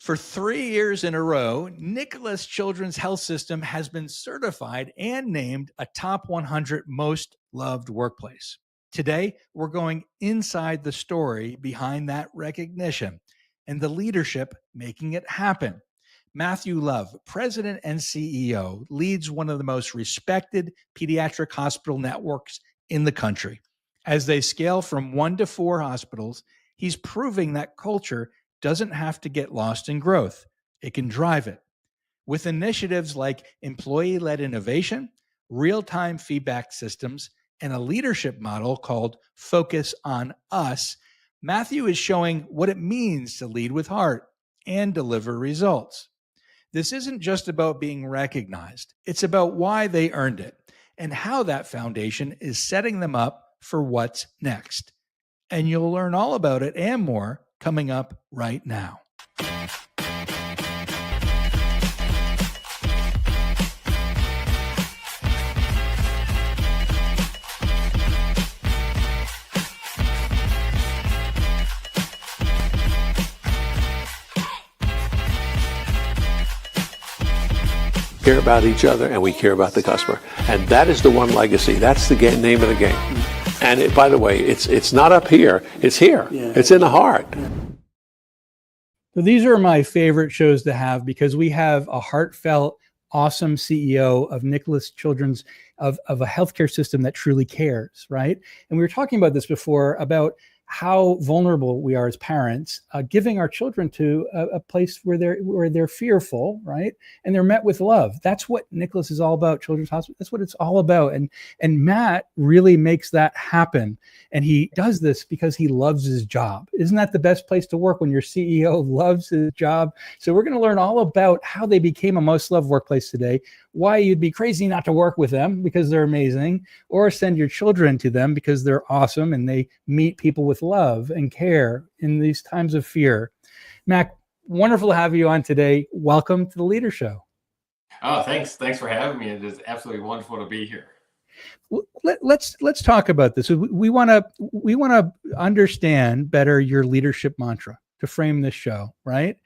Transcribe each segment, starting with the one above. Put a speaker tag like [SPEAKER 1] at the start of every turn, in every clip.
[SPEAKER 1] For 3 years in a row, Nicklaus Children's Health System has been certified and named a top 100 most loved workplace. Today, we're going inside the story behind that recognition and the leadership making it happen. Matthew Love, president and CEO, leads one of the most respected pediatric hospital networks in the country. As they scale from 1 to 4 hospitals, he's proving that culture doesn't have to get lost in growth. It can drive it. With initiatives like employee led innovation, real time feedback systems, and a leadership model called Focus on Us, Matthew is showing what it means to lead with heart and deliver results. This isn't just about being recognized, it's about why they earned it and how that foundation is setting them up for what's next. And you'll learn all about it and more coming up right now.
[SPEAKER 2] Care about each other and we care about the customer. And that is the one legacy. That's the name of the game. And by the way, it's not up here. It's here. Yeah. It's in the heart.
[SPEAKER 1] So these are my favorite shows to have because we have a heartfelt, awesome CEO of Nicklaus Children's, of a healthcare system that truly cares, right? And we were talking about this before, about how vulnerable we are as parents, giving our children to a place where they're fearful, right? And they're met with love. That's what Nicklaus is all about, Children's Hospital. That's what it's all about. And Matt really makes that happen. And he does this because he loves his job. Isn't that the best place to work, when your CEO loves his job? So we're going to learn all about how they became a most loved workplace today, why you'd be crazy not to work with them because they're amazing, or send your children to them because they're awesome and they meet people with love and care in these times of fear. Mac, wonderful to have you on today. Welcome to the Leader Show.
[SPEAKER 3] Oh, thanks. Thanks for having me. It is absolutely wonderful to be here.
[SPEAKER 1] Let's talk about this. We want to understand better your leadership mantra to frame this show, right?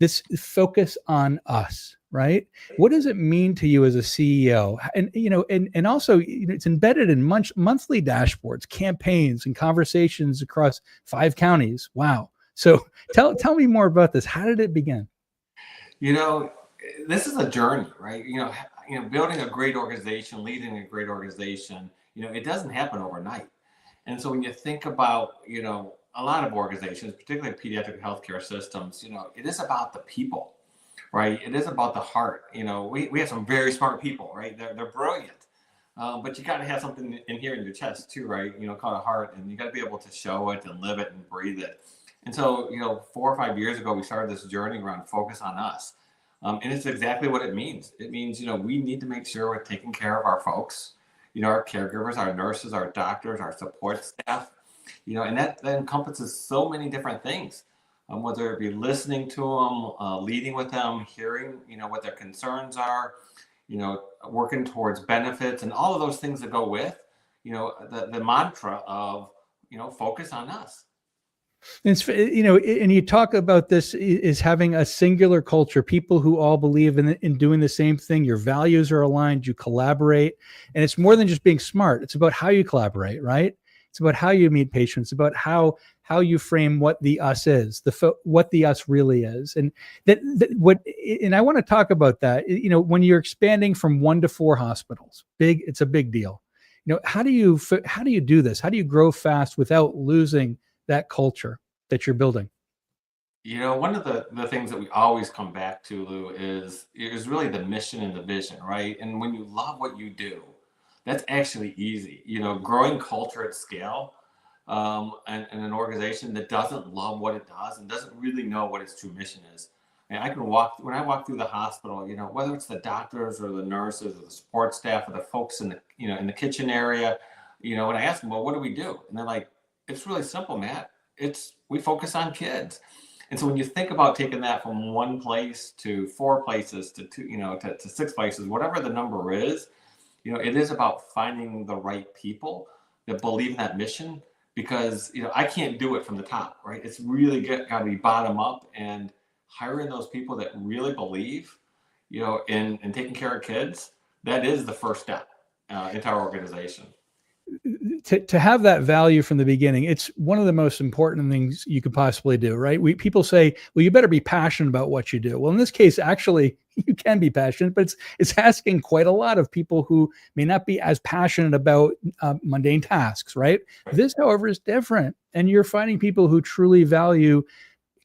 [SPEAKER 1] This focus on us, right? What does it mean to you as a CEO? And also it's embedded in monthly dashboards, campaigns, and conversations across 5 counties. Wow. So tell me more about this. How did it begin?
[SPEAKER 3] This is a journey, right? Building a great organization, leading a great organization, it doesn't happen overnight. And so when you think about, a lot of organizations, particularly pediatric healthcare systems, it is about the people, right? It is about the heart. We have some very smart people, right? They're brilliant, but you got to have something in here in your chest too, right? Called a heart, and you got to be able to show it and live it and breathe it. And so, 4 or 5 years ago, we started this journey around Focus on Us. And it's exactly what it means. It means, we need to make sure we're taking care of our folks, our caregivers, our nurses, our doctors, our support staff, and that encompasses so many different things, whether it be listening to them, leading with them, hearing, what their concerns are, working towards benefits and all of those things that go with, the mantra of, focus on us.
[SPEAKER 1] It's, and you talk about this is having a singular culture, people who all believe in doing the same thing. Your values are aligned, you collaborate, and it's more than just being smart. It's about how you collaborate, right? It's about how you meet patients, about how you frame what the us is, what the us really is. And and I want to talk about that. When you're expanding from 1 to 4 hospitals, it's a big deal. How do you do this? How do you grow fast without losing that culture that you're building?
[SPEAKER 3] One of the things that we always come back to, Lou, is really the mission and the vision, right? And when you love what you do, that's actually easy. Growing culture at scale, and an organization that doesn't love what it does and doesn't really know what its true mission is. And when I walk through the hospital, whether it's the doctors or the nurses or the support staff or the folks in the, in the kitchen area, when I ask them, well, what do we do? And they're like, it's really simple, Matt. We focus on kids. And so when you think about taking that from 1 place to 4 places to 2, to 6 places, whatever the number is, it is about finding the right people that believe in that mission, because, I can't do it from the top, right? It's really got to be bottom up. And hiring those people that really believe, in taking care of kids, that is the first step into our organization.
[SPEAKER 1] To have that value from the beginning, it's one of the most important things you could possibly do, right? People say, well, you better be passionate about what you do. Well, in this case, actually, you can be passionate, but it's asking quite a lot of people who may not be as passionate about mundane tasks, right? This, however, is different. And you're finding people who truly value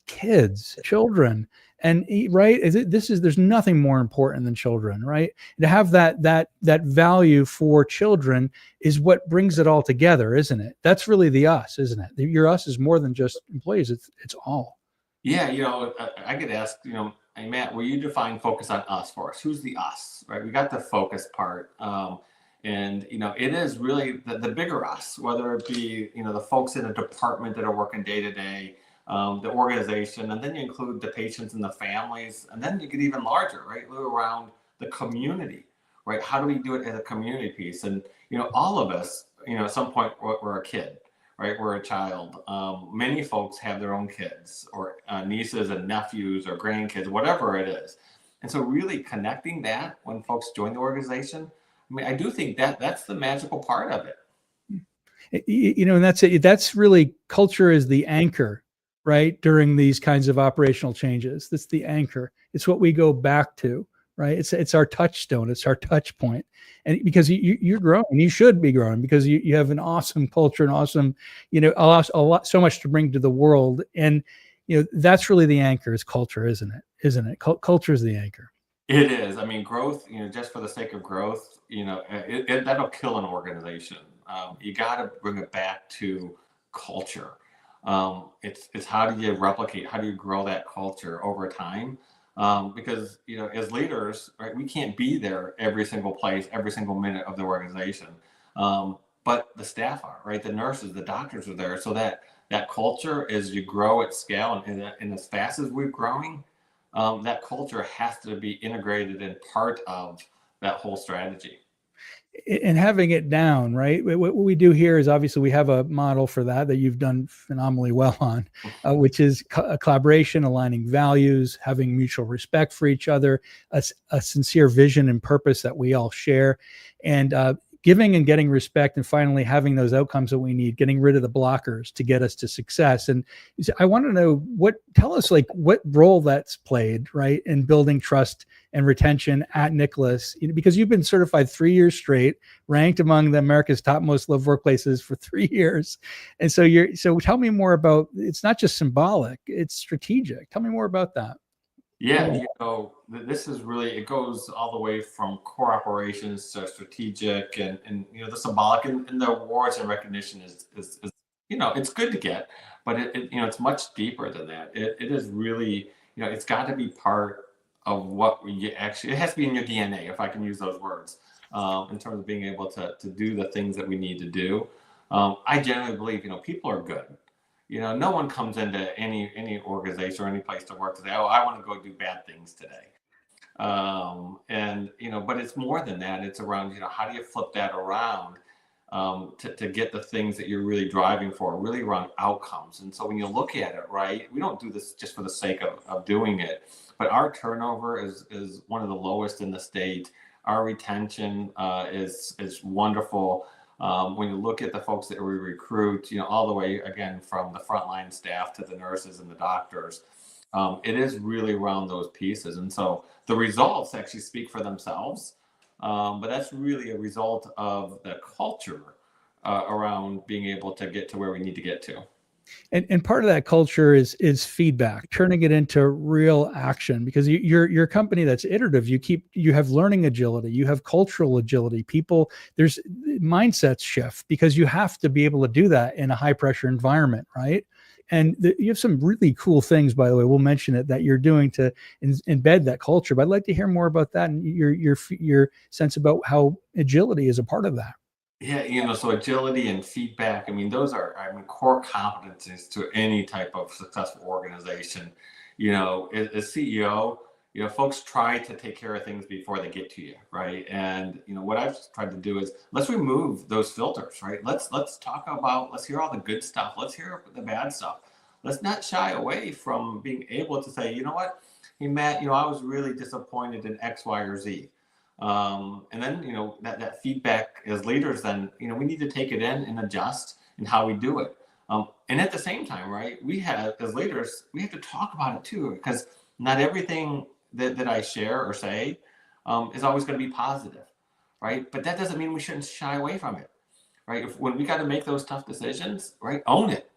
[SPEAKER 1] kids, children. And right, there's nothing more important than children, right? To have that value for children is what brings it all together, isn't it? That's really the us, isn't it? Your us is more than just employees. It's all.
[SPEAKER 3] Yeah, I get asked, hey Matt, will you define focus on us for us? Who's the us, right? We got the focus part. And it is really the bigger us, whether it be, the folks in a department that are working day to day, the organization, and then you include the patients and the families, and then you get even larger, right? Around the community, right? How do we do it as a community piece? And, all of us, at some point we're a kid, right? We're a child. Many folks have their own kids or nieces and nephews or grandkids, whatever it is. And so really connecting that when folks join the organization, I do think that's the magical part of it.
[SPEAKER 1] And that's it. That's really, culture is the anchor, right? During these kinds of operational changes, that's the anchor. It's what we go back to, right? It's our touchstone. It's our touch point. And because you're growing, you should be growing because you have an awesome culture, an awesome, so much to bring to the world. And, that's really the anchor is culture, isn't it? Culture is the anchor.
[SPEAKER 3] It is. I mean, growth, just for the sake of growth, that'll kill an organization. You got to bring it back to culture. It's how do you replicate, how do you grow that culture over time? Because, as leaders, right, we can't be there every single place, every single minute of the organization. But the staff are, right? The nurses, the doctors are there. So that culture, as you grow at scale and as fast as we're growing, that culture has to be integrated and part of that whole strategy.
[SPEAKER 1] And having it down, right? What we do here is obviously we have a model for that you've done phenomenally well on, which is a collaboration, aligning values, having mutual respect for each other, a sincere vision and purpose that we all share, and giving and getting respect, and finally having those outcomes that we need, getting rid of the blockers to get us to success. And I want to know tell us what role that's played, right, in building trust and retention at Nicklaus, because you've been certified 3 years straight, ranked among the America's top most loved workplaces for 3 years. And so tell me more about, it's not just symbolic, it's strategic. Tell me more about that.
[SPEAKER 3] Yeah, this is really, it goes all the way from core operations to strategic and the symbolic and the awards and recognition is it's good to get, but it's much deeper than that. It is really, it's got to be part of what it has to be in your DNA, if I can use those words, in terms of being able to do the things that we need to do. I generally believe, people are good. No one comes into any organization or any place to work to say, oh, I want to go do bad things today. But it's more than that. It's around, how do you flip that around to get the things that you're really driving for, really around outcomes. And so when you look at it, right, we don't do this just for the sake of doing it, but our turnover is one of the lowest in the state. Our retention is wonderful. When you look at the folks that we recruit, all the way, again, from the frontline staff to the nurses and the doctors, it is really around those pieces. And so the results actually speak for themselves, but that's really a result of the culture around being able to get to where we need to get to.
[SPEAKER 1] And part of that culture is feedback, turning it into real action, because you're a company that's iterative. You have learning agility, you have cultural agility. There's mindsets shift because you have to be able to do that in a high pressure environment, right? And you have some really cool things, by the way, we'll mention it, that you're doing to embed that culture. But I'd like to hear more about that and your sense about how agility is a part of that.
[SPEAKER 3] Yeah, so agility and feedback, those are, core competencies to any type of successful organization. As CEO, folks try to take care of things before they get to you, right? And, what I've tried to do is let's remove those filters, right? Let's hear all the good stuff. Let's hear the bad stuff. let's not shy away from being able to say, you know what, hey Matt, I was really disappointed in X, Y, or Z. And then, that feedback as leaders, then, we need to take it in and adjust in how we do it. And at the same time, right, as leaders, we have to talk about it too, because not everything that I share or say is always going to be positive, right? But that doesn't mean we shouldn't shy away from it, right? When we got to make those tough decisions, right, own it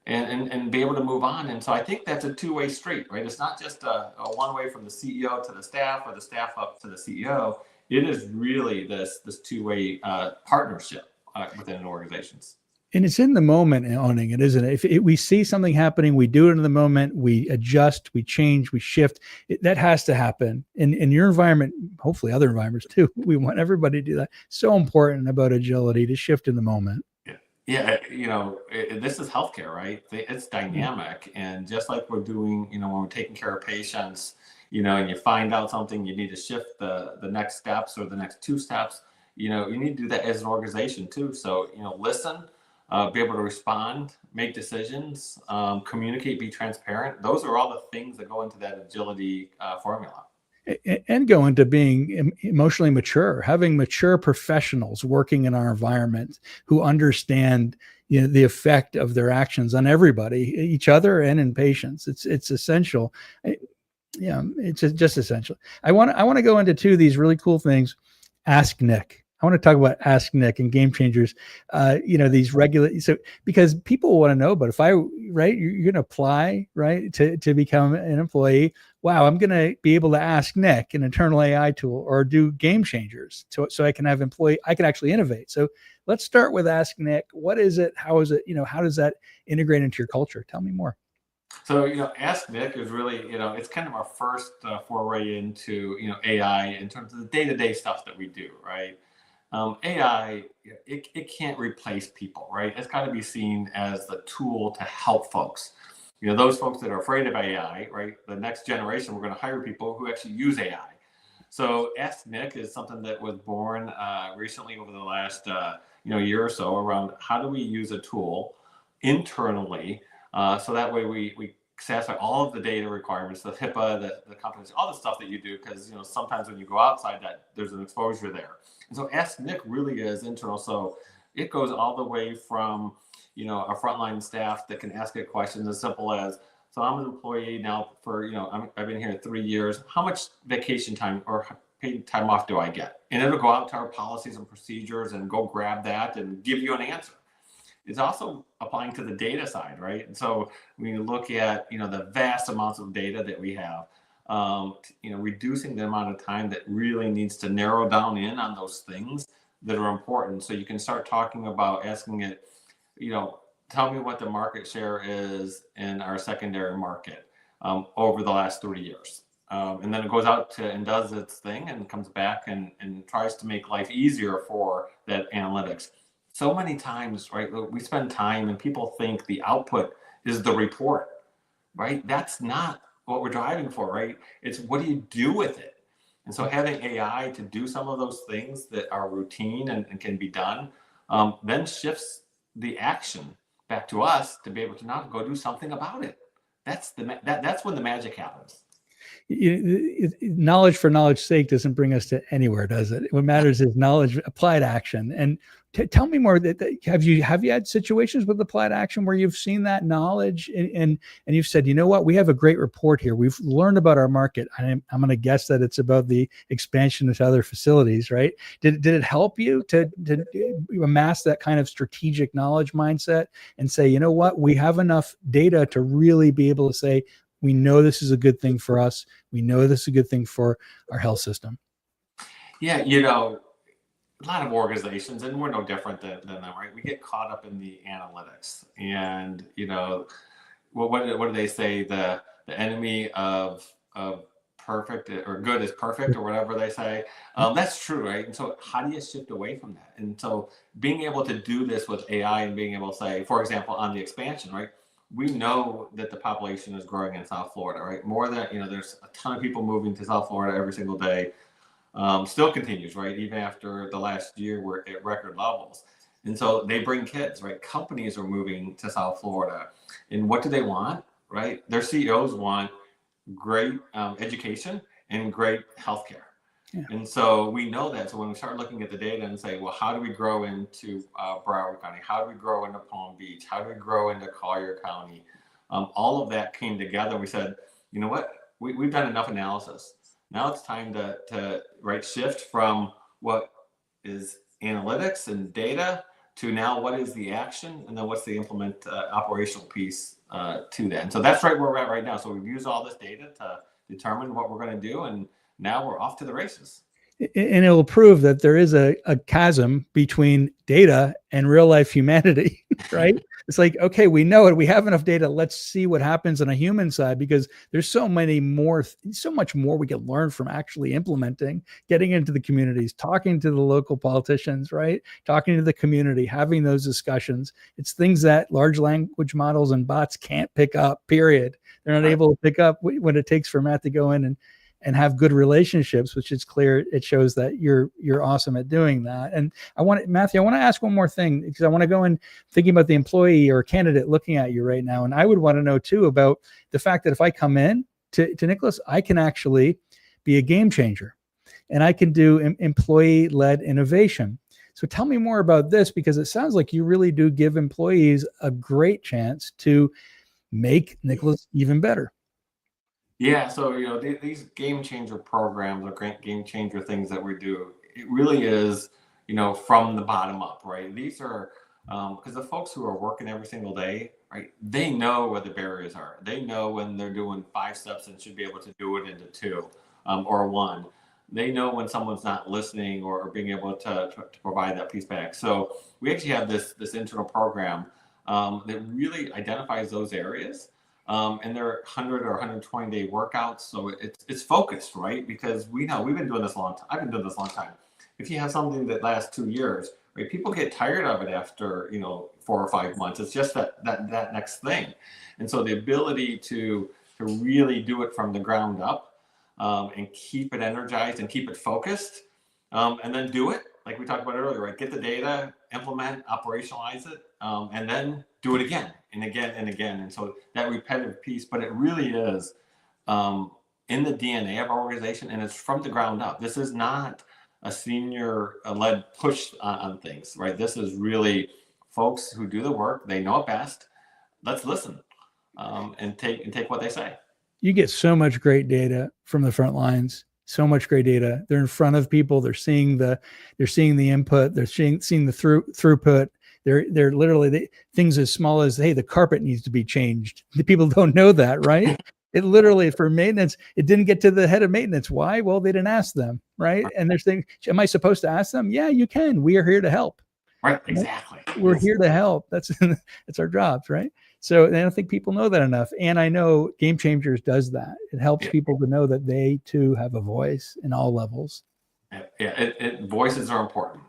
[SPEAKER 3] and be able to move on. And so I think that's a two-way street, right? It's not just a one-way from the CEO to the staff or the staff up to the CEO. It is really this two-way partnership within organizations.
[SPEAKER 1] And it's in the moment owning it, isn't it? If we see something happening, we do it in the moment, we adjust, we change, we shift. That has to happen in your environment, hopefully other environments too. We want everybody to do that. So important about agility, to shift in the moment.
[SPEAKER 3] Yeah, this is healthcare, right? It's dynamic. And just like we're doing, when we're taking care of patients, and you find out something, you need to shift the next steps or the next two steps, you need to do that as an organization too. So, listen, be able to respond, make decisions, communicate, be transparent. Those are all the things that go into that agility formula.
[SPEAKER 1] And go into being emotionally mature, having mature professionals working in our environment who understand, the effect of their actions on everybody, each other, and in patients. It's essential. It's just essential. I want to go into two of these really cool things. Ask Nick. I want to talk about Ask Nick and Game Changers. These because people want to know, but right, you're going to apply, right, to become an employee. Wow, I'm going to be able to ask Nick, an internal AI tool, or do Game Changers, so I can have I can actually innovate. So let's start with Ask Nick. What is it? How is it? How does that integrate into your culture? Tell me more.
[SPEAKER 3] So, Ask Nick is really, it's kind of our first foray into, AI in terms of the day-to-day stuff that we do, right? AI, it can't replace people, right? It's got to be seen as the tool to help folks. Those folks that are afraid of AI, right? The next generation, we're going to hire people who actually use AI. So Ask Nick is something that was born recently over the last year or so around how do we use a tool internally so that way we satisfy all of the data requirements, the HIPAA, the companies, all the stuff that you do, because sometimes when you go outside that there's an exposure there. And so Ask Nick really is internal. So it goes all the way from our frontline staff that can ask it questions as simple as, so I'm an employee now for I've been here 3 years. How much vacation time or paid time off do I get? And it'll go out to our policies and procedures and go grab that and give you an answer. It's also applying to the data side, right? And so when you look at, the vast amounts of data that we have, reducing the amount of time that really needs to narrow down in on those things that are important. So you can start talking about asking it, tell me what the market share is in our secondary market over the last 30 years. And then it goes out and does its thing and comes back and tries to make life easier for that analytics. So many times, right, we spend time and people think the output is the report, right? That's not what we're driving for, right? It's what do you do with it? And so having AI to do some of those things that are routine and can be done, then shifts the action back to us to be able to now go do something about it. That's when the magic happens.
[SPEAKER 1] Knowledge for knowledge's sake doesn't bring us to anywhere, does it? What matters is knowledge, applied action. And tell me more. Have you had situations with applied action where you've seen that knowledge and you've said, you know what, we have a great report here. We've learned about our market. I'm going to guess that it's about the expansion to other facilities, right? Did it help you to amass that kind of strategic knowledge mindset and say, you know what, we have enough data to really be able to say, we know this is a good thing for us. We know this is a good thing for our health system.
[SPEAKER 3] Yeah, a lot of organizations, and we're no different than them, right? We get caught up in the analytics, and what do they say? The enemy of perfect or good is perfect, or whatever they say. That's true, right? And so, how do you shift away from that? And so, being able to do this with AI and being able to say, for example, on the expansion, right? We know that the population is growing in South Florida, right? More than, there's a ton of people moving to South Florida every single day. Still continues, right? Even after the last year, we're at record levels. And so they bring kids, right? Companies are moving to South Florida. And what do they want, right? Their CEOs want great education and great healthcare.
[SPEAKER 1] Yeah.
[SPEAKER 3] And so we know that. So when we start looking at the data and say, well, how do we grow into Broward County? How do we grow into Palm Beach? How do we grow into Collier County? All of that came together. We said, you know what? We've done enough analysis. Now it's time to shift from what is analytics and data to now what is the action, and then what's the implement operational piece to that. And so that's right where we're at right now. So we've used all this data to determine what we're going to do, and now we're off to the races.
[SPEAKER 1] And it will prove that there is a chasm between data and real life humanity, right? It's like, okay, we know it. We have enough data. Let's see what happens on a human side, because there's so much more we can learn from actually implementing, getting into the communities, talking to the local politicians, right? Talking to the community, having those discussions. It's things that large language models and bots can't pick up, period. They're not able to pick up what it takes for Matt to go in and have good relationships, which is clear. It shows that you're awesome at doing that. And Matthew, I want to ask one more thing, because I want to go in thinking about the employee or candidate looking at you right now. And I would want to know too about the fact that if I come in to Nicklaus, I can actually be a game changer, and I can do employee-led innovation. So tell me more about this, because it sounds like you really do give employees a great chance to make Nicklaus even better.
[SPEAKER 3] Yeah, so these game changer programs or game changer things that we do, it really is from the bottom up, right? These are because the folks who are working every single day, right? They know where the barriers are. They know when they're doing 5 steps and should be able to do it into 2 or 1. They know when someone's not listening or being able to provide that piece back. So we actually have this internal program that really identifies those areas. And they're 100 or 120-day workouts. So it's focused, right? Because we know we've been doing this a long time. I've been doing this a long time. If you have something that lasts 2 years, right, people get tired of it after 4 or 5 months. It's just that next thing. And so the ability to really do it from the ground up and keep it energized and keep it focused, and then do it like we talked about earlier, right? Get the data, implement, operationalize it, and then do it again and again and again. And so that repetitive piece, but it really is in the DNA of our organization, and it's from the ground up. This is not a senior-led push on things, right? This is really folks who do the work. They know it best. Let's listen and take what they say.
[SPEAKER 1] You get so much great data from the front lines. So much great data. They're in front of people. They're seeing the input. They're seeing the throughput. They're literally things as small as, hey, the carpet needs to be changed. The people don't know that, right? It literally, for maintenance, it didn't get to the head of maintenance. Why? Well, they didn't ask them, right? And there's things. Am I supposed to ask them? Yeah, you can. We are here to help.
[SPEAKER 3] Right. Exactly.
[SPEAKER 1] We're here to help. That's our jobs, right? So I don't think people know that enough. And I know Game Changers does that. It helps people to know that they too have a voice in all levels.
[SPEAKER 3] Yeah, voices are important.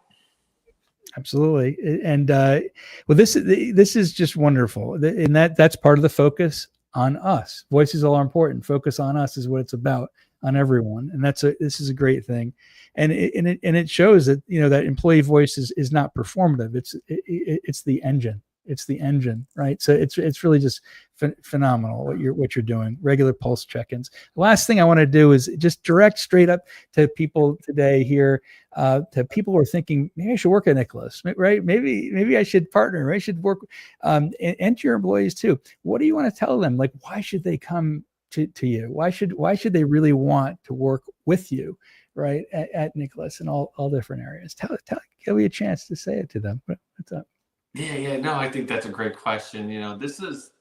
[SPEAKER 1] Absolutely. And well, this is just wonderful. And that's part of the focus on us. Voices are important. Focus on us is what it's about, on everyone. And this is a great thing. And it shows that, that employee voice is not performative. It's the engine. It's the engine, right? So it's really just phenomenal what you're doing. Regular pulse check-ins. The last thing I want to do is just direct straight up to people today here, to people who are thinking, maybe I should work at Nicklaus, right? Maybe I should partner. I should work, and to your employees too. What do you want to tell them? Like, why should they come to you? Why should they really want to work with you, right? At Nicklaus in all different areas. Give me a chance to say it to them. What's up?
[SPEAKER 3] Yeah. No, I think that's a great question. This is,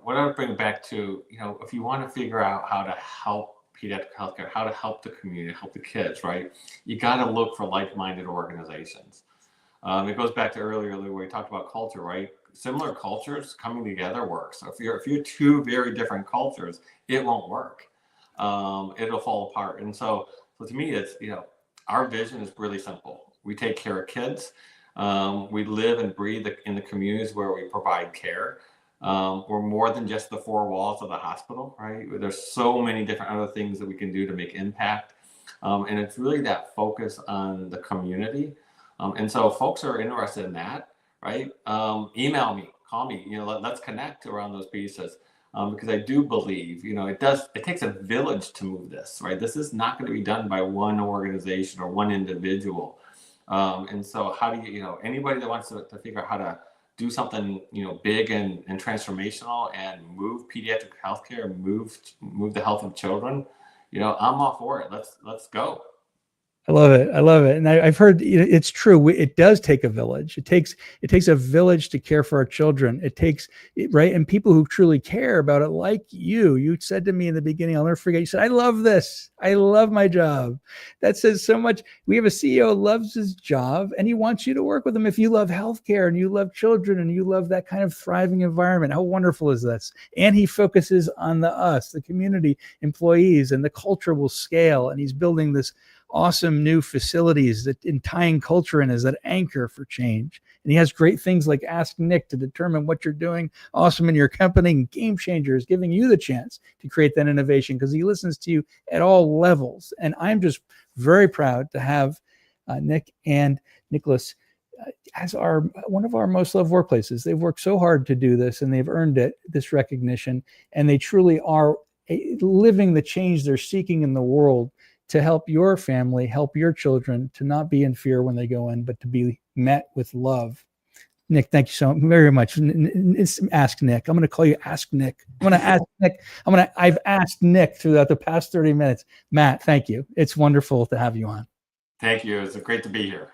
[SPEAKER 3] what I would bring it back to, if you want to figure out how to help pediatric healthcare, how to help the community, help the kids, right? You got to look for like-minded organizations. It goes back to earlier where we talked about culture, right? Similar cultures coming together works. So if you're 2 very different cultures, it won't work. It'll fall apart. And so to me, it's, our vision is really simple. We take care of kids. We live and breathe in the communities where we provide care. We're more than just the 4 walls of the hospital, right? There's so many different other things that we can do to make impact. And it's really that focus on the community. And so folks are interested in that, right? Email me, call me, let's connect around those pieces. Because I do believe, it takes a village to move this, right? This is not going to be done by one organization or one individual. And so how do anybody that wants to figure out how to do something, big and transformational and move pediatric healthcare, move the health of children, I'm all for it. Let's go.
[SPEAKER 1] I love it. I love it. And I've heard it's true. It does take a village. It takes a village to care for our children. It takes, right. And people who truly care about it, like you said to me in the beginning, I'll never forget, you said, I love this. I love my job. That says so much. We have a CEO who loves his job and he wants you to work with him. If you love healthcare and you love children and you love that kind of thriving environment, how wonderful is this? And he focuses on the community, employees, and the culture will scale. And he's building this awesome new facilities that in tying culture in as that anchor for change. And he has great things like Ask Nick to determine what you're doing awesome in your company, and Game Changers, giving you the chance to create that innovation because he listens to you at all levels. And I'm just very proud to have Nick and Nicklaus as one of our most loved workplaces. They've worked so hard to do this and they've earned it, this recognition, and they truly are living the change they're seeking in the world to help your family, help your children to not be in fear when they go in, but to be met with love. Nick, thank you so very much. It's Ask Nick. I'm going to call you Ask Nick. I'm going to ask Nick. I've asked Nick throughout the past 30 minutes. Matt, thank you. It's wonderful to have you on.
[SPEAKER 3] Thank you. It's great to be here.